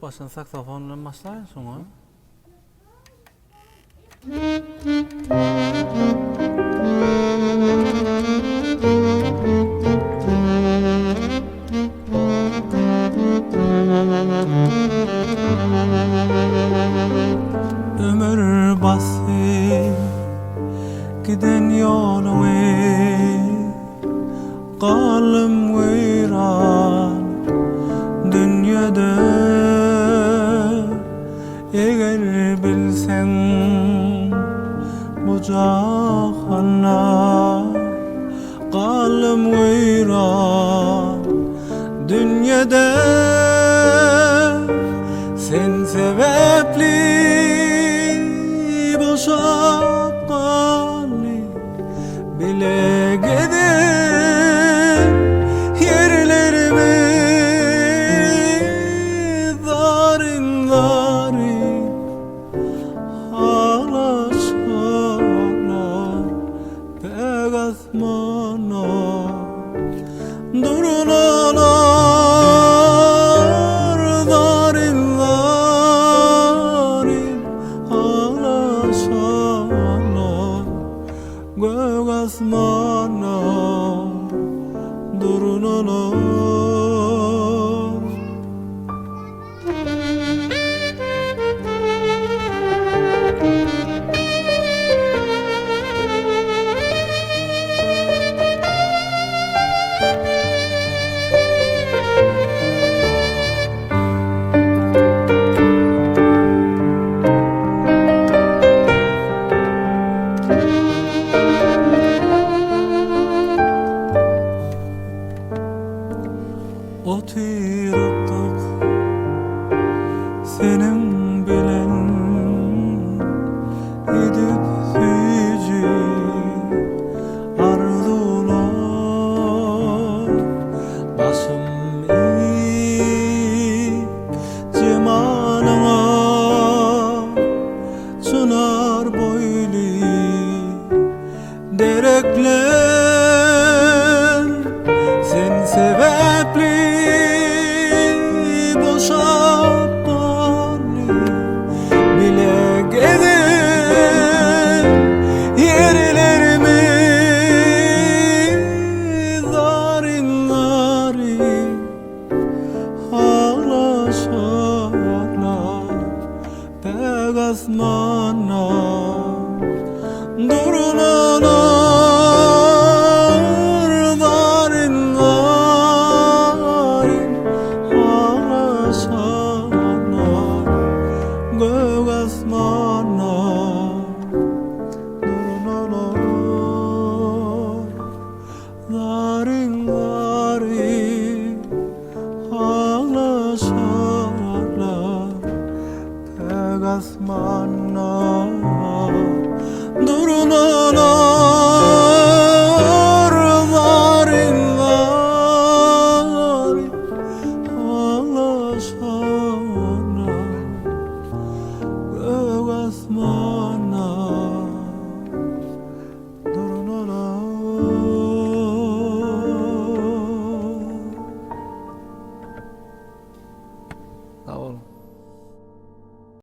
baştan saksafonla başlayın sonra. Ömür basit giden yolunu kalım veyran dünyada eğer bilsen bu cahana kalım veyran dünyada sen sebepli boşap kalli bile gidin yerlerimi darin darin ağlaşarlar pek asmana durnalar darin darin ağlaşarlar gök asmana durnalar. Oturuptuk senin bilen edip süyücü arzular başım eğip cemalına çınar boylu derekler sen sebepli boşap kalli bile gidin yerlerimi darin darin ağlaşarlar pek asmana durnalar darin darin ağlaşarlar gök asmana durnalar darin darin